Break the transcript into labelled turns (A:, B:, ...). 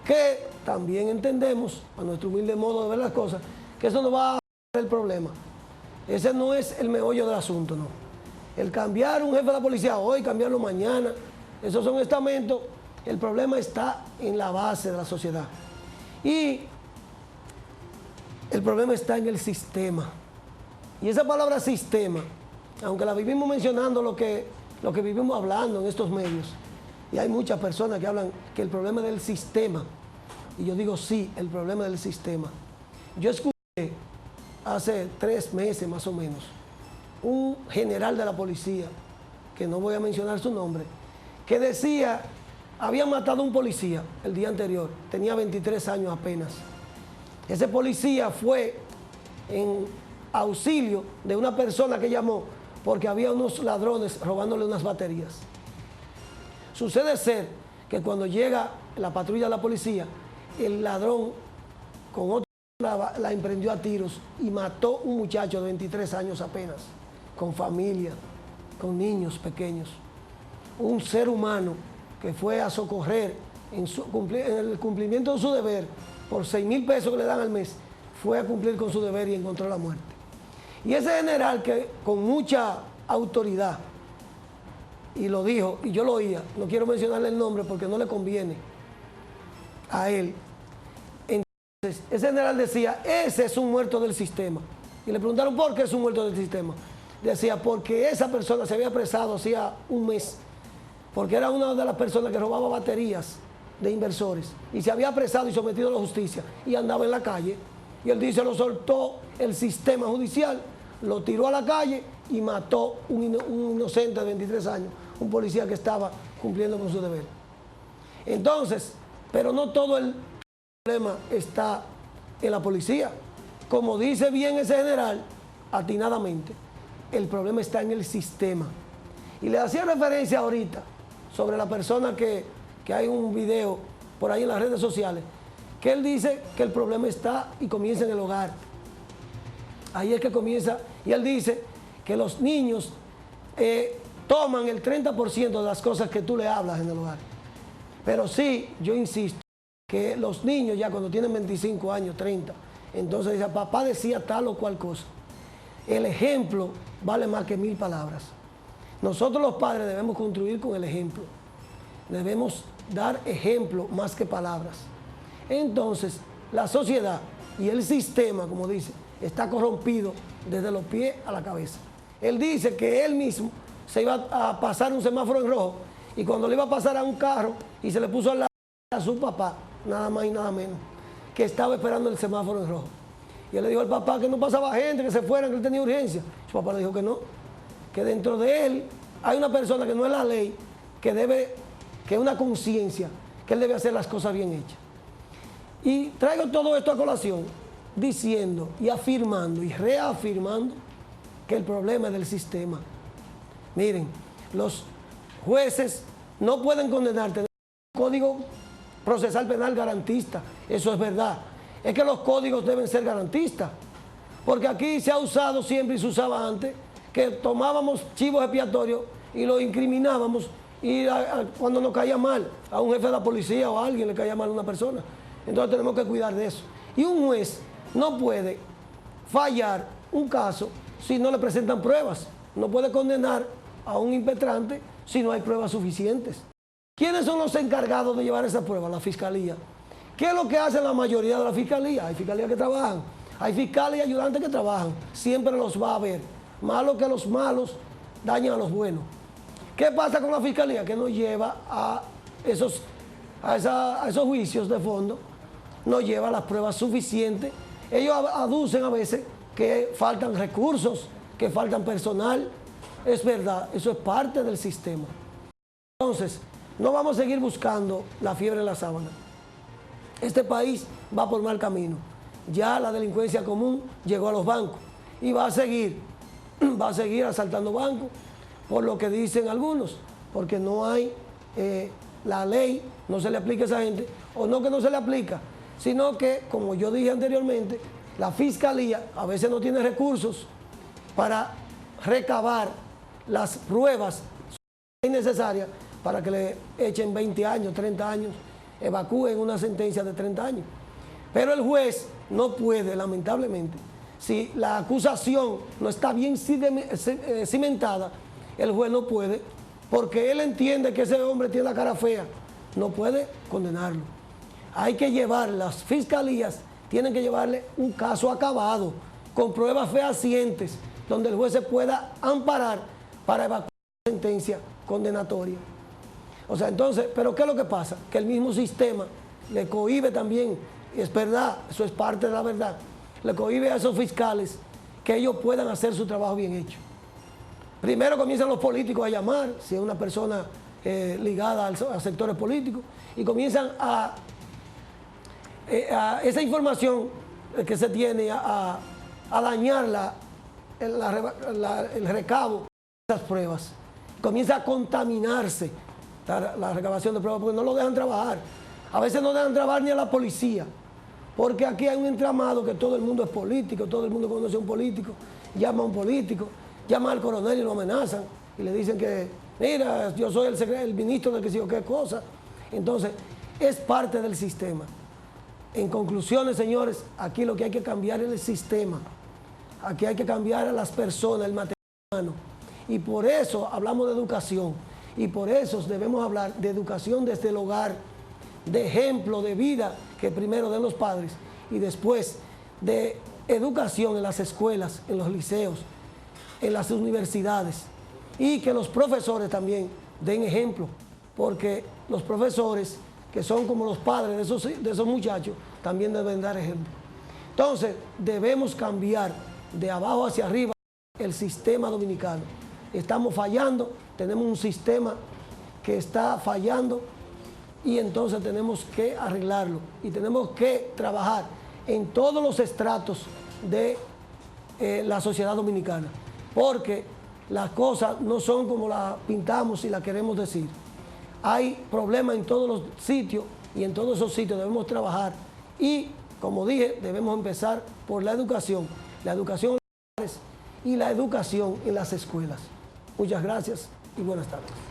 A: que también entendemos, a nuestro humilde modo de ver las cosas, que eso no va a ser el problema. Ese no es el meollo del asunto, no. El cambiar un jefe de la policía hoy, cambiarlo mañana, esos son estamentos. El problema está en la base de la sociedad. Y el problema está en el sistema. Y esa palabra sistema, aunque la vivimos mencionando lo que vivimos hablando en estos medios, y hay muchas personas que hablan que el problema es del sistema, y yo digo sí, el problema es del sistema. Yo escuché hace 3 meses más o menos, un general de la policía, que no voy a mencionar su nombre, que decía, había matado a un policía el día anterior, tenía 23 años apenas. Ese policía fue en auxilio de una persona que llamó porque había unos ladrones robándole unas baterías. Sucede ser que cuando llega la patrulla de la policía, el ladrón con otra la emprendió a tiros y mató a un muchacho de 23 años apenas, con familia, con niños pequeños. Un ser humano que fue a socorrer en el cumplimiento de su deber, por 6.000 pesos que le dan al mes, fue a cumplir con su deber y encontró la muerte. Y ese general que con mucha autoridad, y lo dijo, y yo lo oía, no quiero mencionarle el nombre porque no le conviene a él. Entonces, ese general decía, ese es un muerto del sistema. Y le preguntaron, ¿por qué es un muerto del sistema? Decía, porque esa persona se había apresado hacía un mes, porque era una de las personas que robaba baterías de inversores, y se había apresado y sometido a la justicia, y andaba en la calle, y él dice, lo soltó el sistema judicial, lo tiró a la calle y mató un inocente de 23 años, un policía que estaba cumpliendo con su deber. Entonces, pero no todo el problema está en la policía. Como dice bien ese general, atinadamente, el problema está en el sistema. Y le hacía referencia ahorita sobre la persona que hay un video por ahí en las redes sociales, que él dice que el problema está y comienza en el hogar. Ahí es que comienza, y él dice que los niños toman el 30% de las cosas que tú le hablas en el hogar. Pero sí, yo insisto, que los niños ya cuando tienen 25 años, 30, entonces dice, papá decía tal o cual cosa. El ejemplo vale más que 1000 palabras. Nosotros los padres debemos construir con el ejemplo. Debemos dar ejemplo más que palabras. Entonces, la sociedad y el sistema, como dice, está corrompido desde los pies a la cabeza. Él dice que él mismo se iba a pasar un semáforo en rojo y cuando le iba a pasar a un carro y se le puso al lado a su papá, nada más y nada menos, que estaba esperando el semáforo en rojo. Y él le dijo al papá que no pasaba gente, que se fueran, que él tenía urgencia. Su papá le dijo que no, que dentro de él hay una persona que no es la ley, que es una conciencia, que él debe hacer las cosas bien hechas. Y traigo todo esto a colación diciendo y afirmando y reafirmando que el problema es del sistema. Miren, los jueces no pueden condenarte en el Código Procesal Penal garantista, eso es verdad. Es que los códigos deben ser garantistas, porque aquí se ha usado siempre y se usaba antes, que tomábamos chivos expiatorios y los incriminábamos y cuando nos caía mal a un jefe de la policía o a alguien le caía mal a una persona. Entonces tenemos que cuidar de eso. Y un juez no puede fallar un caso si no le presentan pruebas. No puede condenar a un impetrante si no hay pruebas suficientes. ¿Quiénes son los encargados de llevar esas pruebas? La fiscalía. ¿Qué es lo que hace la mayoría de la fiscalía? Hay fiscalías que trabajan, hay fiscales y ayudantes que trabajan. Siempre los va a haber. Malo que los malos dañan a los buenos. ¿Qué pasa con la fiscalía? Que no lleva a esos juicios de fondo, no lleva las pruebas suficientes. Ellos aducen a veces que faltan recursos, que faltan personal. Es verdad, eso es parte del sistema. Entonces, no vamos a seguir buscando la fiebre en la sábana. Este país va por mal camino. Ya la delincuencia común llegó a los bancos y va a seguir asaltando bancos, por lo que dicen algunos, porque no hay la ley, no se le aplica a esa gente, o no que no se le aplica, sino que, como yo dije anteriormente, la fiscalía a veces no tiene recursos para recabar las pruebas necesarias para que le echen 20 años, 30 años evacúen una sentencia de 30 años. Pero el juez no puede, lamentablemente, si la acusación no está bien cimentada, el juez no puede, porque él entiende que ese hombre tiene la cara fea, no puede condenarlo. Hay que llevar, las fiscalías tienen que llevarle un caso acabado, con pruebas fehacientes, donde el juez se pueda amparar para evacuar la sentencia condenatoria. O sea, entonces, pero ¿qué es lo que pasa? Que el mismo sistema le cohíbe también, y es verdad, eso es parte de la verdad, le cohíbe a esos fiscales que ellos puedan hacer su trabajo bien hecho. Primero comienzan los políticos a llamar, si es una persona ligada a sectores políticos, y comienzan a esa información que se tiene a dañar el recabo de esas pruebas. Comienza a contaminarse la recabación de pruebas porque no lo dejan trabajar. A veces no dejan trabajar ni a la policía, porque aquí hay un entramado que todo el mundo es político, todo el mundo conoce a un político, llama a un político, llama al coronel y lo amenazan y le dicen que, mira, yo soy el ministro de que sé yo qué cosa. Entonces, es parte del sistema. En conclusiones, señores, aquí lo que hay que cambiar es el sistema. Aquí hay que cambiar a las personas, el material humano. Y por eso hablamos de educación. Y por eso debemos hablar de educación desde el hogar, de ejemplo de vida que primero den los padres y después de educación en las escuelas, en los liceos, en las universidades. Y que los profesores también den ejemplo, porque los profesores, que son como los padres de esos muchachos, también deben dar ejemplo. Entonces, debemos cambiar de abajo hacia arriba el sistema dominicano. Estamos fallando, tenemos un sistema que está fallando y entonces tenemos que arreglarlo y tenemos que trabajar en todos los estratos de la sociedad dominicana, porque las cosas no son como las pintamos y las queremos decir. Hay problemas en todos los sitios y en todos esos sitios debemos trabajar y, como dije, debemos empezar por la educación en los hogares y la educación en las escuelas. Muchas gracias y buenas tardes.